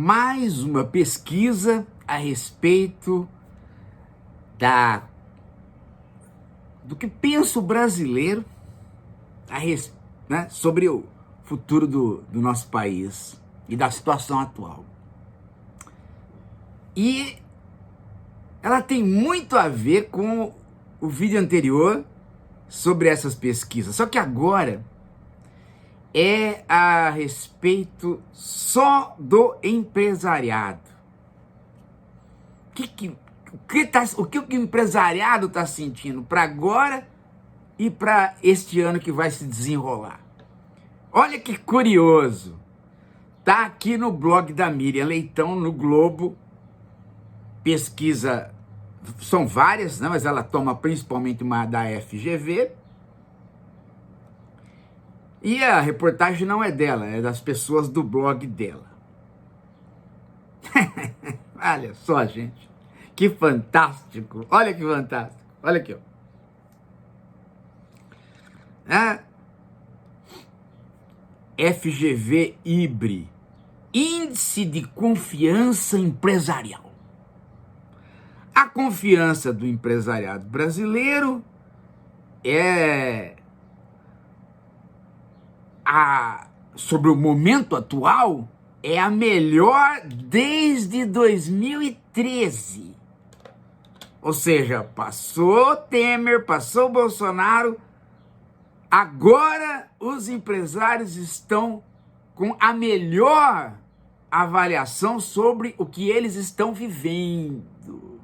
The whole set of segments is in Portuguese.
mais uma pesquisa a respeito do que pensa o brasileiro sobre o futuro do nosso país e da situação atual. E ela tem muito a ver com o vídeo anterior sobre essas pesquisas, só que agora é a respeito só do empresariado. O que o empresariado está sentindo para agora e para este ano que vai se desenrolar? Olha que curioso. Tá aqui no blog da Miriam Leitão, no Globo, pesquisa, são várias, né, mas ela toma principalmente uma da FGV, e a reportagem não é dela, é das pessoas do blog dela. Olha só, gente, que fantástico, olha que fantástico, olha aqui, ó. FGV IBRE, Índice de Confiança Empresarial. A confiança do empresariado brasileiro sobre o momento atual, é a melhor desde 2013. Ou seja, passou Temer, passou Bolsonaro, agora os empresários estão com a melhor avaliação sobre o que eles estão vivendo.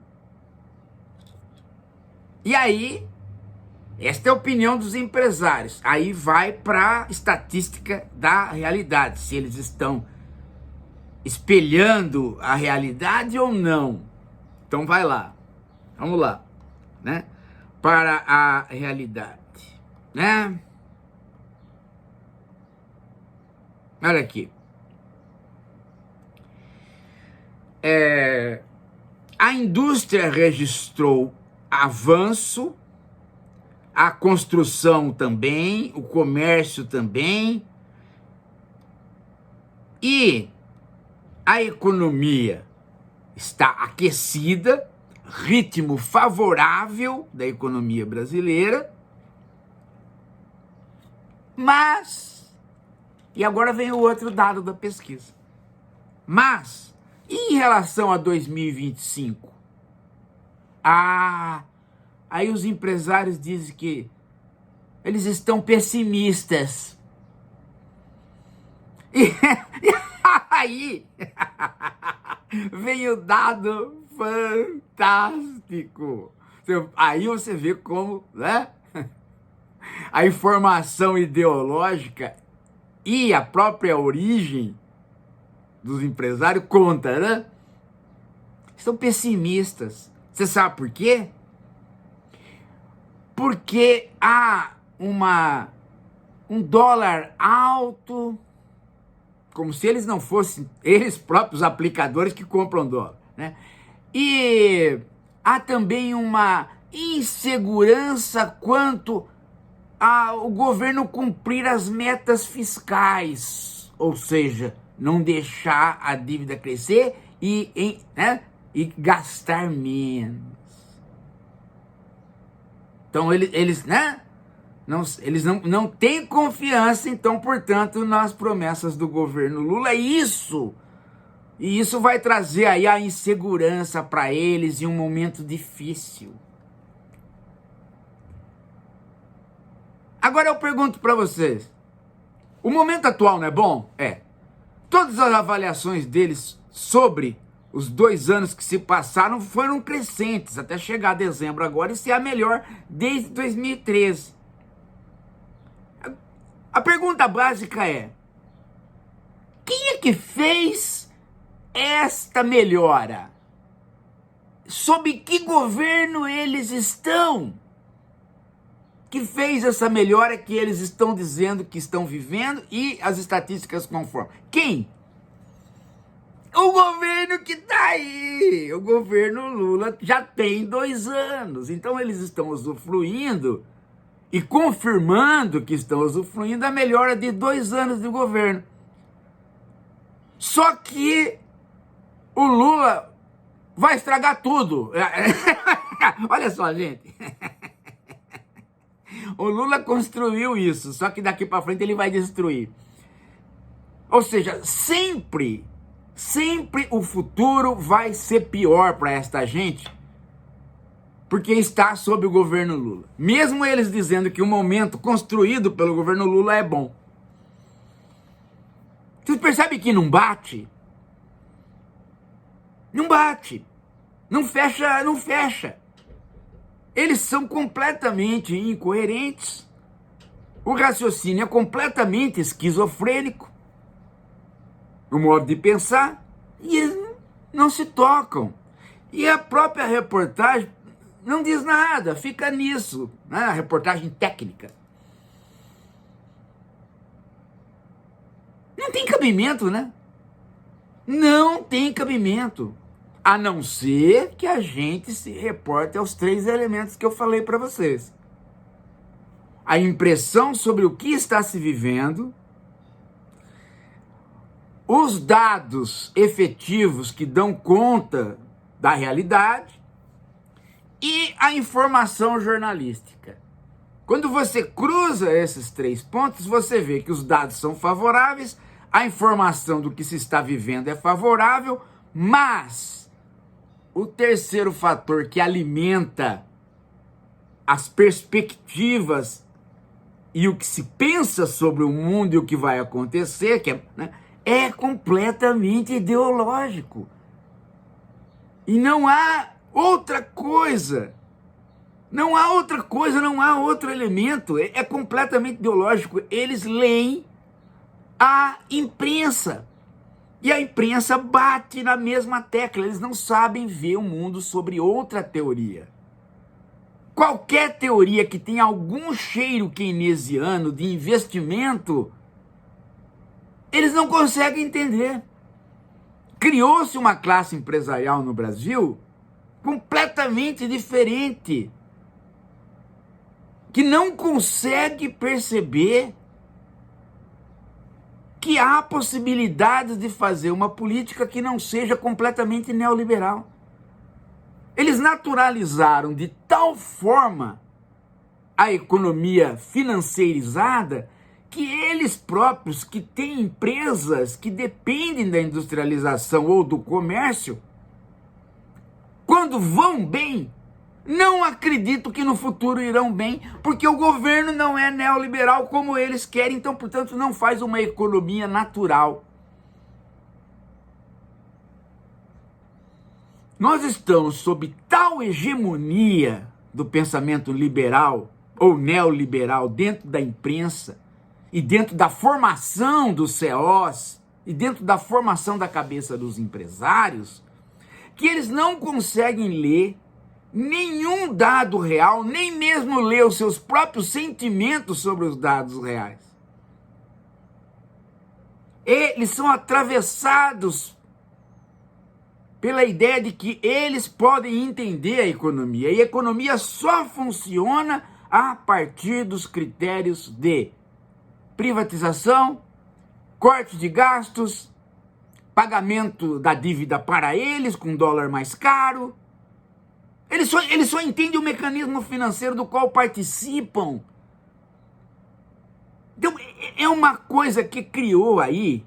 E aí, esta é a opinião dos empresários. Aí vai para a estatística da realidade, se eles estão espelhando a realidade ou não. Então vai lá, vamos lá, né? Para a realidade, né? Olha aqui. A indústria registrou avanço, a construção também, o comércio também, e a economia está aquecida, ritmo favorável da economia brasileira, mas, e agora vem o outro dado da pesquisa, mas, em relação a 2025, aí os empresários dizem que eles estão pessimistas. E aí vem o dado fantástico. Aí você vê como, né? A informação ideológica e a própria origem dos empresários conta, né? Estão pessimistas. Você sabe por quê? Porque há um dólar alto, como se eles não fossem eles próprios aplicadores que compram dólar, né? E há também uma insegurança quanto ao governo cumprir as metas fiscais, ou seja, não deixar a dívida crescer e gastar menos. Então eles não têm confiança, então, portanto, nas promessas do governo Lula. E isso vai trazer aí a insegurança para eles em um momento difícil. Agora eu pergunto para vocês, o momento atual não é bom? É. Todas as avaliações deles sobre os 2 anos que se passaram foram crescentes, até chegar a dezembro agora e ser a melhor desde 2013. A pergunta básica é: quem é que fez esta melhora? Sob que governo eles estão? Que fez essa melhora que eles estão dizendo que estão vivendo e as estatísticas conformam? Quem? O governo que está aí, o governo Lula já tem 2 anos, então eles estão usufruindo e confirmando que estão usufruindo a melhora de 2 anos de governo. Só que o Lula vai estragar tudo. Olha só, gente. O Lula construiu isso, só que daqui para frente ele vai destruir. Ou seja, sempre o futuro vai ser pior para esta gente, porque está sob o governo Lula. Mesmo eles dizendo que o momento construído pelo governo Lula é bom. Vocês percebem que não bate? Não bate. Não fecha, não fecha. Eles são completamente incoerentes. O raciocínio é completamente esquizofrênico. O modo de pensar. E eles não se tocam. E a própria reportagem não diz nada, fica nisso, né? A reportagem técnica. Não tem cabimento, né? Não tem cabimento. A não ser que a gente se reporte aos 3 elementos que eu falei para vocês. A impressão sobre o que está se vivendo, os dados efetivos que dão conta da realidade e a informação jornalística. Quando você cruza esses 3 pontos, você vê que os dados são favoráveis, a informação do que se está vivendo é favorável, mas o terceiro fator que alimenta as perspectivas e o que se pensa sobre o mundo e o que vai acontecer, é completamente ideológico. E não há outra coisa. Não há outra coisa, não há outro elemento. É completamente ideológico. Eles leem a imprensa. E a imprensa bate na mesma tecla. Eles não sabem ver o mundo sobre outra teoria. Qualquer teoria que tenha algum cheiro keynesiano de investimento, eles não conseguem entender. Criou-se uma classe empresarial no Brasil completamente diferente, que não consegue perceber que há possibilidades de fazer uma política que não seja completamente neoliberal. Eles naturalizaram de tal forma a economia financeirizada que eles próprios, que têm empresas que dependem da industrialização ou do comércio, quando vão bem, não acredito que no futuro irão bem, porque o governo não é neoliberal como eles querem, então, portanto, não faz uma economia natural. Nós estamos sob tal hegemonia do pensamento liberal ou neoliberal dentro da imprensa e dentro da formação dos CEOs e dentro da formação da cabeça dos empresários, que eles não conseguem ler nenhum dado real, nem mesmo ler os seus próprios sentimentos sobre os dados reais. Eles são atravessados pela ideia de que eles podem entender a economia. E a economia só funciona a partir dos critérios de privatização, corte de gastos, pagamento da dívida para eles com dólar mais caro. Eles só entendem o mecanismo financeiro do qual participam. Então, é uma coisa que criou aí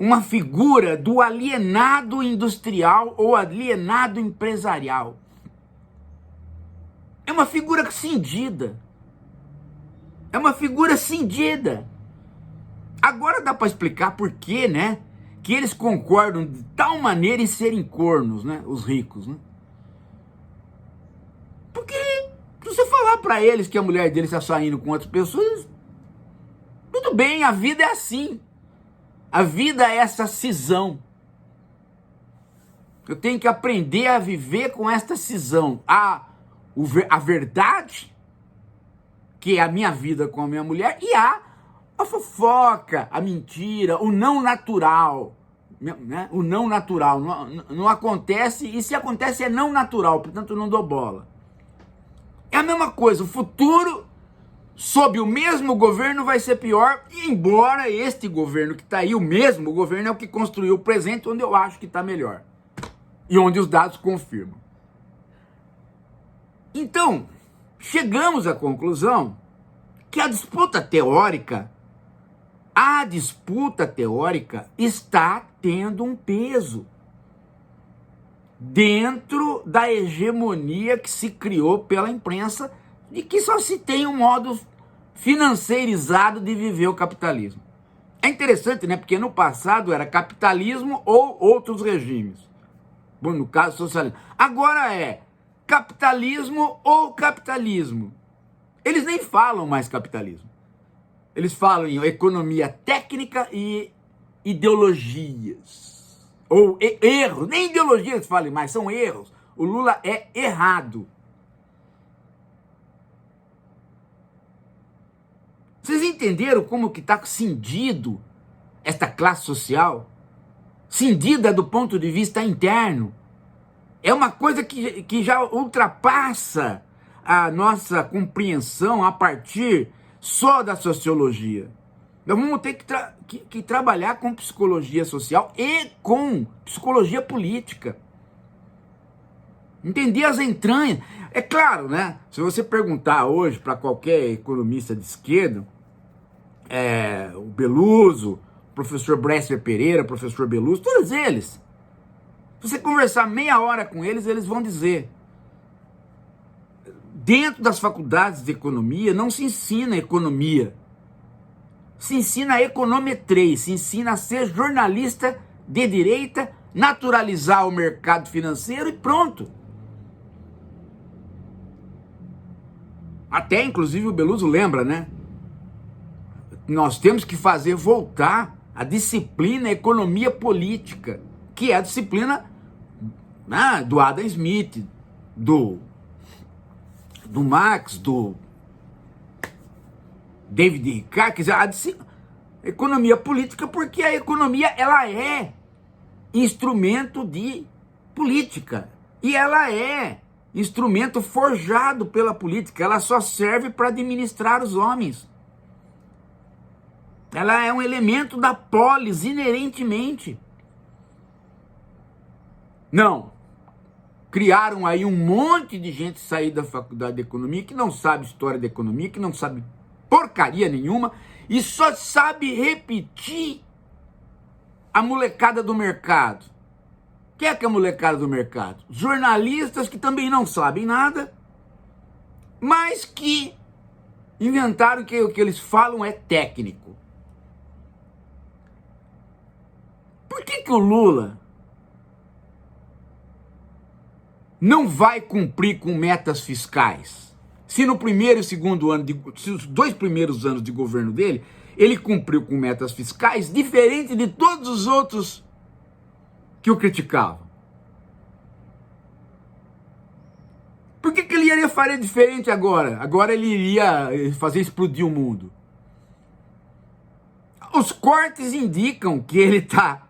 uma figura do alienado industrial ou alienado empresarial. É uma figura cindida. É uma figura cindida. Agora dá para explicar por quê, né? Que eles concordam de tal maneira em serem cornos, né? Os ricos, né? Porque se você falar para eles que a mulher deles está saindo com outras pessoas, tudo bem, a vida é assim. A vida é essa cisão. Eu tenho que aprender a viver com esta cisão. A verdade, que é a minha vida com a minha mulher, e a fofoca, a mentira, o não natural. Né? O não natural. Não acontece, e se acontece é não natural, portanto não dou bola. É a mesma coisa, o futuro sob o mesmo governo vai ser pior, embora este governo que está aí, o mesmo governo, é o que construiu o presente, onde eu acho que está melhor. E onde os dados confirmam. Então, chegamos à conclusão que a disputa teórica está tendo um peso dentro da hegemonia que se criou pela imprensa, de que só se tem um modo financeirizado de viver o capitalismo. É interessante, né? Porque no passado era capitalismo ou outros regimes. Bom, no caso, socialismo. Agora é capitalismo ou capitalismo. Eles nem falam mais capitalismo. Eles falam em economia técnica e ideologias. Ou erros. Nem ideologias eles falam mais, são erros. O Lula é errado. Vocês entenderam como que está cindido esta classe social? Cindida do ponto de vista interno. É uma coisa que já ultrapassa a nossa compreensão a partir só da sociologia. Nós vamos ter que trabalhar com psicologia social e com psicologia política. Entender as entranhas. É claro, né? Se você perguntar hoje para qualquer economista de esquerda, o Beluso, o professor Bresser Pereira, o professor Beluso, todos eles, se você conversar meia hora com eles, eles vão dizer: dentro das faculdades de economia não se ensina economia, se ensina econometria, se ensina a ser jornalista de direita, naturalizar o mercado financeiro e pronto. Até, inclusive, o Beluso lembra, né? Nós temos que fazer voltar a disciplina economia política, que é a disciplina do Adam Smith, do Marx, do David Ricardo, quer dizer, a economia política, porque a economia ela é instrumento de política e ela é instrumento forjado pela política, ela só serve para administrar os homens. Ela é um elemento da polis inerentemente. Não. Criaram aí um monte de gente sair da faculdade de economia que não sabe história da economia, que não sabe porcaria nenhuma e só sabe repetir a molecada do mercado. Quem é que é a molecada do mercado? Jornalistas que também não sabem nada, mas que inventaram que o que eles falam é técnico. Por que o Lula não vai cumprir com metas fiscais? Se no primeiro e segundo ano, se os 2 primeiros anos de governo dele, ele cumpriu com metas fiscais diferente de todos os outros que o criticavam. Por que ele iria fazer diferente agora? Agora ele iria fazer explodir o mundo. Os cortes indicam que ele está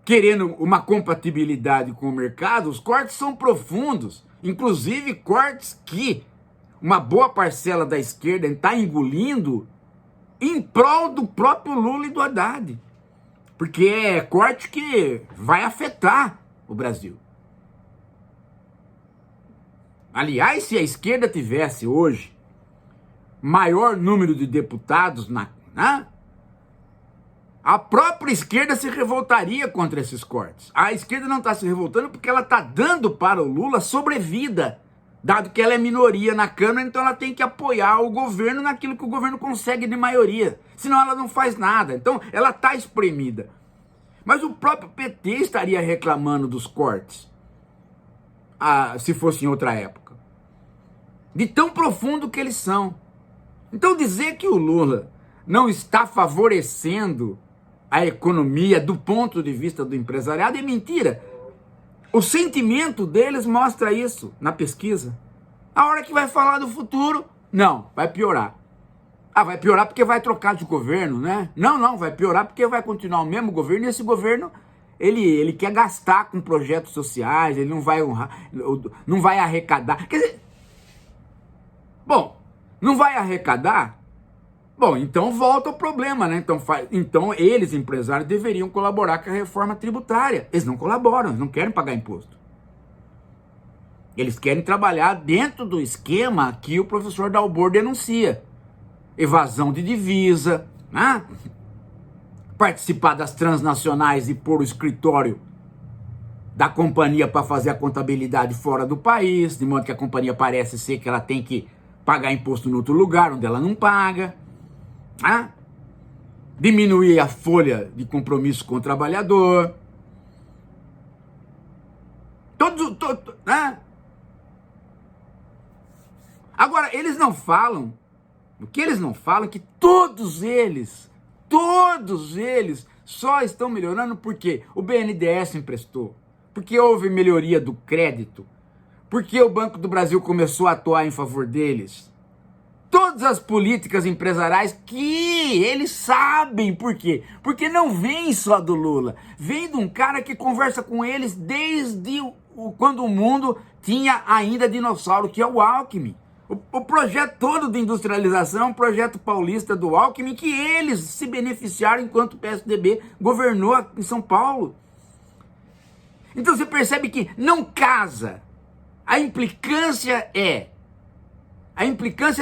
querendo uma compatibilidade com o mercado. Os cortes são profundos, inclusive cortes que uma boa parcela da esquerda está engolindo em prol do próprio Lula e do Haddad, porque é corte que vai afetar o Brasil. Aliás, se a esquerda tivesse hoje maior número de deputados a própria esquerda se revoltaria contra esses cortes. A esquerda não está se revoltando porque ela está dando para o Lula sobrevida, dado que ela é minoria na Câmara, então ela tem que apoiar o governo naquilo que o governo consegue de maioria, senão ela não faz nada. Então ela está espremida. Mas o próprio PT estaria reclamando dos cortes, se fosse em outra época, de tão profundo que eles são. Então dizer que o Lula não está favorecendo a economia do ponto de vista do empresariado é mentira. O sentimento deles mostra isso na pesquisa. A hora que vai falar do futuro, não, vai piorar. Vai piorar porque vai trocar de governo, né? Não, vai piorar porque vai continuar o mesmo governo e esse governo, ele quer gastar com projetos sociais, ele não vai honrar, não vai arrecadar. Quer dizer, bom, Não vai arrecadar? Bom, então volta ao problema, né? Então eles, empresários, deveriam colaborar com a reforma tributária. Eles não colaboram, eles não querem pagar imposto. Eles querem trabalhar dentro do esquema que o professor Dalbor denuncia. Evasão de divisa, né? Participar das transnacionais e pôr o escritório da companhia para fazer a contabilidade fora do país, de modo que a companhia parece ser que ela tem que pagar imposto em outro lugar, onde ela não paga. Né? Diminuir a folha de compromisso com o trabalhador. Né? Agora, eles não falam, o que eles não falam é que todos eles só estão melhorando porque o BNDES emprestou, porque houve melhoria do crédito, porque o Banco do Brasil começou a atuar em favor deles. Todas as políticas empresariais que eles sabem por quê? Porque não vem só do Lula, vem de um cara que conversa com eles desde quando o mundo tinha ainda dinossauro, que é o Alckmin. O projeto todo de industrialização é um projeto paulista do Alckmin que eles se beneficiaram enquanto o PSDB governou em São Paulo. Então você percebe que não casa. A implicância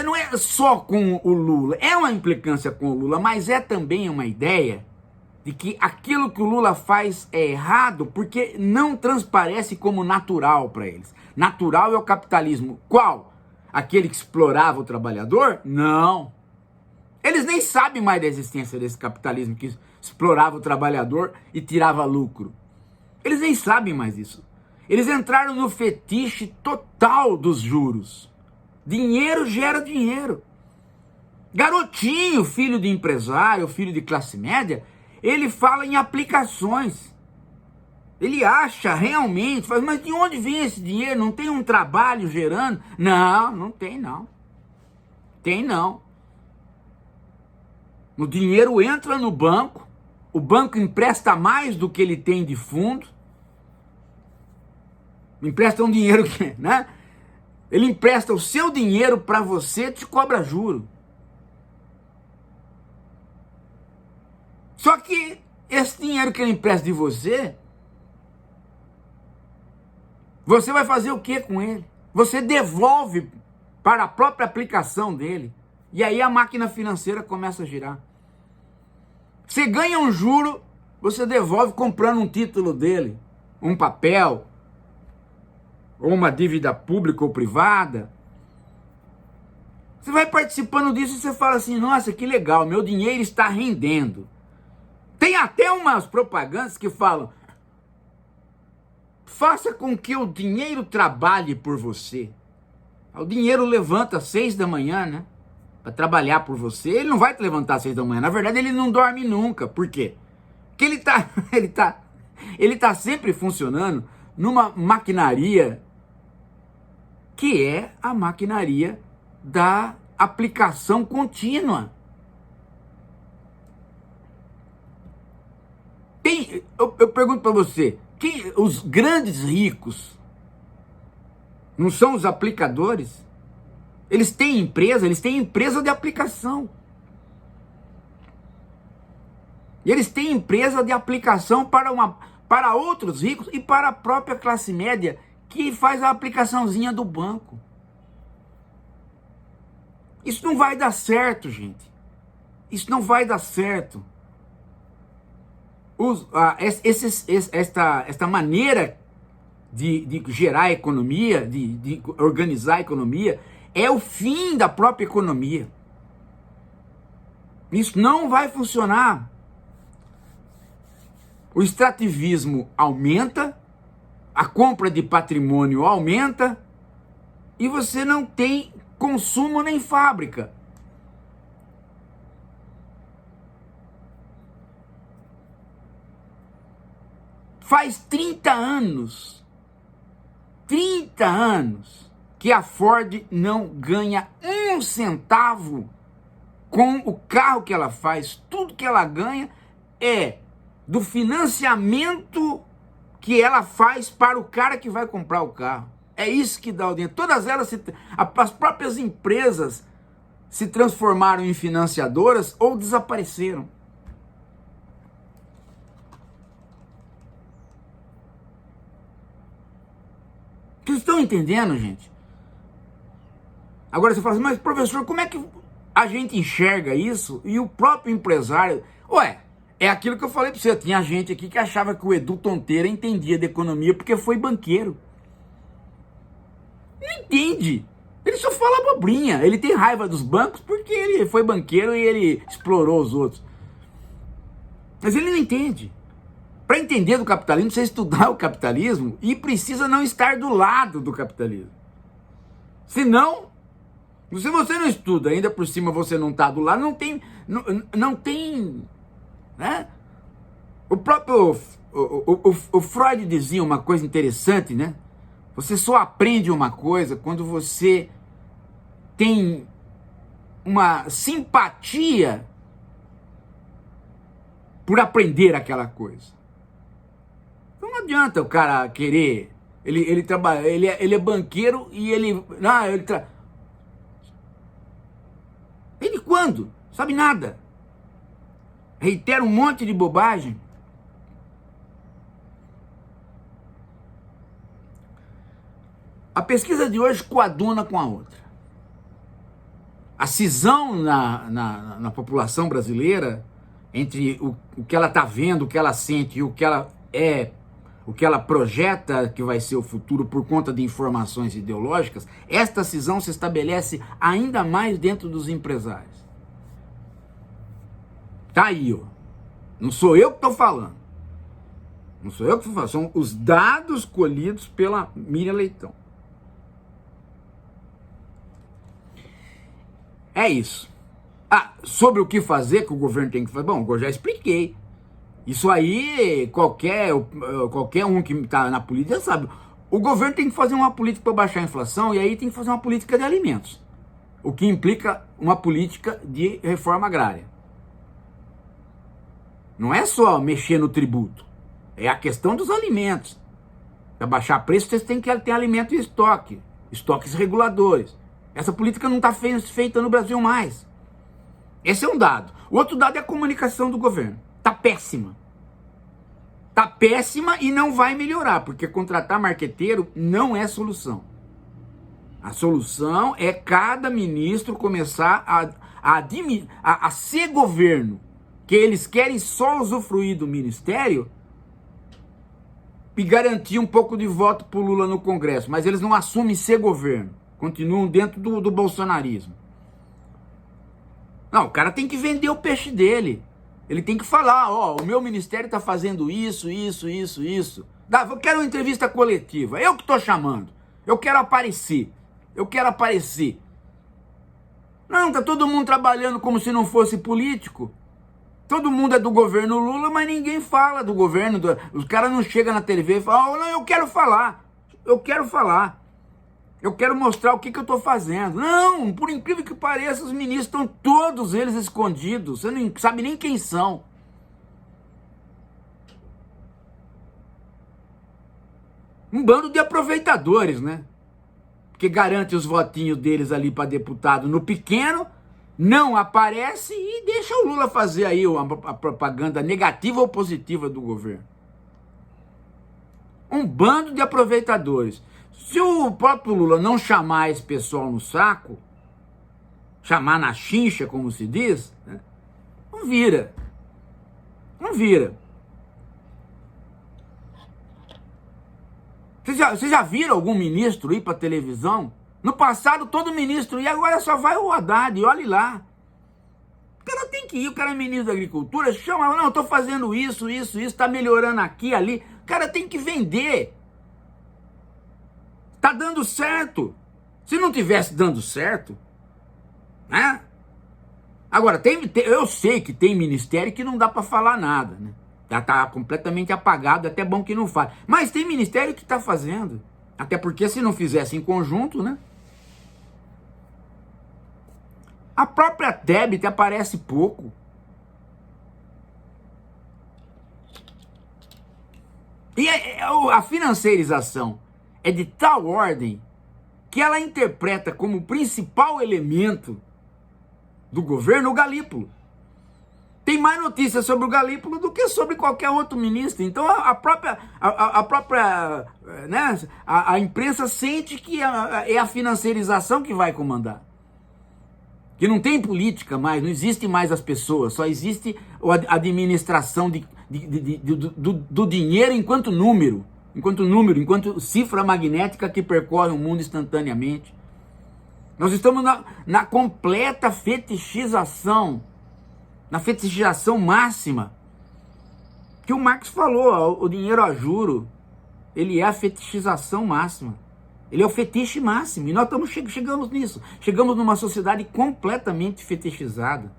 não é só com o Lula, é uma implicância com o Lula, mas é também uma ideia de que aquilo que o Lula faz é errado porque não transparece como natural para eles. Natural é o capitalismo. Qual? Aquele que explorava o trabalhador? Não. Eles nem sabem mais da existência desse capitalismo que explorava o trabalhador e tirava lucro. Eles nem sabem mais isso. Eles entraram no fetiche total dos juros. Dinheiro gera dinheiro. Garotinho, filho de empresário, filho de classe média, ele fala em aplicações. Ele acha realmente, mas de onde vem esse dinheiro? Não tem um trabalho gerando? Não tem não. Tem não. O dinheiro entra no banco, o banco empresta mais do que ele tem de fundo. Empresta um dinheiro que, né? Ele empresta o seu dinheiro para você, te cobra juro. Só que esse dinheiro que ele empresta de você, você vai fazer o que com ele? Você devolve para a própria aplicação dele. E aí a máquina financeira começa a girar. Você ganha um juro, você devolve comprando um título dele, um papel, ou uma dívida pública ou privada. Você vai participando disso e você fala assim, nossa, que legal, meu dinheiro está rendendo. Tem até umas propagandas que falam, faça com que o dinheiro trabalhe por você. O dinheiro levanta às 6 da manhã, né? Para trabalhar por você. Ele não vai te levantar às 6 da manhã. Na verdade, ele não dorme nunca. Por quê? Porque ele tá sempre funcionando numa maquinaria que é a maquinaria da aplicação contínua. Eu pergunto para você, os grandes ricos não são os aplicadores? Eles têm empresa de aplicação. E eles têm empresa de aplicação para outros ricos e para a própria classe média que faz a aplicaçãozinha do banco. Isso não vai dar certo, gente. Isso não vai dar certo. Esta maneira de gerar economia, de organizar a economia, é o fim da própria economia. Isso não vai funcionar. O extrativismo aumenta, a compra de patrimônio aumenta, e você não tem consumo nem fábrica. Faz 30 anos que a Ford não ganha um centavo com o carro que ela faz. Tudo que ela ganha é do financiamento que ela faz para o cara que vai comprar o carro. É isso que dá o dinheiro. Todas elas, as próprias empresas se transformaram em financiadoras ou desapareceram. Vocês estão entendendo, gente? Agora você fala assim, mas professor, como é que a gente enxerga isso e o próprio empresário... Ué, é aquilo que eu falei para você, tinha gente aqui que achava que o Edu Tonteira entendia de economia porque foi banqueiro. Não entende. Ele só fala abobrinha. Ele tem raiva dos bancos porque ele foi banqueiro e ele explorou os outros. Mas ele não entende. Para entender do capitalismo, precisa estudar o capitalismo e precisa não estar do lado do capitalismo. Senão, se você não estuda, ainda por cima você não está do lado, não tem, né? O próprio o Freud dizia uma coisa interessante, né? Você só aprende uma coisa quando você tem uma simpatia por aprender aquela coisa. Então não adianta o cara querer, ele trabalha, ele é banqueiro e ele quando? Sabe nada. Reitera um monte de bobagem. A pesquisa de hoje coaduna com a outra. A cisão na população brasileira entre o que ela está vendo, o que ela sente e o que ela é, o que ela projeta que vai ser o futuro por conta de informações ideológicas, esta cisão se estabelece ainda mais dentro dos empresários. Tá aí, ó. Não sou eu que estou falando. Não sou eu que estou falando. São os dados colhidos pela Miriam Leitão. É isso. Sobre o que fazer, que o governo tem que fazer. Bom, eu já expliquei. Isso aí, qualquer um que está na política sabe. O governo tem que fazer uma política para baixar a inflação e aí tem que fazer uma política de alimentos. O que implica uma política de reforma agrária. Não é só mexer no tributo. É a questão dos alimentos. Para baixar preço, vocês têm que ter alimento em estoque. Estoques reguladores. Essa política não está feita no Brasil mais. Esse é um dado. O outro dado é a comunicação do governo. Está péssima. Está péssima e não vai melhorar, porque contratar marqueteiro não é solução. A solução é cada ministro começar a ser governo, que eles querem só usufruir do ministério e garantir um pouco de voto para o Lula no Congresso, mas eles não assumem ser governo, continuam dentro do bolsonarismo. Não, o cara tem que vender o peixe dele. Ele tem que falar, ó, o meu ministério está fazendo isso. Eu quero uma entrevista coletiva, eu que estou chamando. Eu quero aparecer. Não, tá todo mundo trabalhando como se não fosse político. Todo mundo é do governo Lula, mas ninguém fala do governo. Os caras não chegam na TV e falam, oh, não, eu quero falar. Eu quero mostrar o que eu estou fazendo. Não, por incrível que pareça, os ministros estão todos eles escondidos. Você não sabe nem quem são. Um bando de aproveitadores, né? Que garante os votinhos deles ali para deputado no pequeno, não aparece e deixa o Lula fazer aí a propaganda negativa ou positiva do governo. Um bando de aproveitadores. Se o próprio Lula não chamar esse pessoal no saco, chamar na chincha, como se diz, né, não vira. Vocês já viram algum ministro ir para televisão? No passado todo ministro ia, agora só vai o Haddad, e olhe lá. O cara tem que ir, o cara é ministro da Agricultura, chama, não, eu estou fazendo isso, está melhorando aqui, ali. O cara tem que vender. Tá dando certo. Se não tivesse dando certo, né? Agora, eu sei que tem ministério que não dá para falar nada, né? Já tá completamente apagado, é até bom que não fale. Mas tem ministério que tá fazendo. Até porque se não fizesse em conjunto, né? A própria Tebet aparece pouco. E a financeirização é de tal ordem que ela interpreta como principal elemento do governo, o Galípolo. Tem mais notícias sobre o Galípolo do que sobre qualquer outro ministro. Então a própria né, a imprensa sente que é a financiarização que vai comandar. Que não tem política mais, não existe mais as pessoas, só existe a administração do dinheiro enquanto número, enquanto cifra magnética que percorre o mundo instantaneamente. Nós estamos na completa fetichização, na fetichização máxima, que o Marx falou, o dinheiro a juro, ele é a fetichização máxima. Ele é o fetiche máximo. E nós chegamos nisso. Chegamos numa sociedade completamente fetichizada.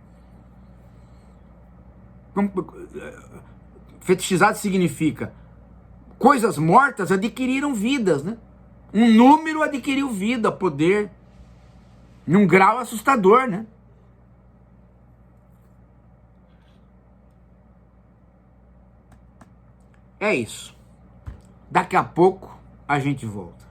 Fetichizado significa coisas mortas adquiriram vidas, né? Um número adquiriu vida, poder, num grau assustador, né? É isso. Daqui a pouco a gente volta.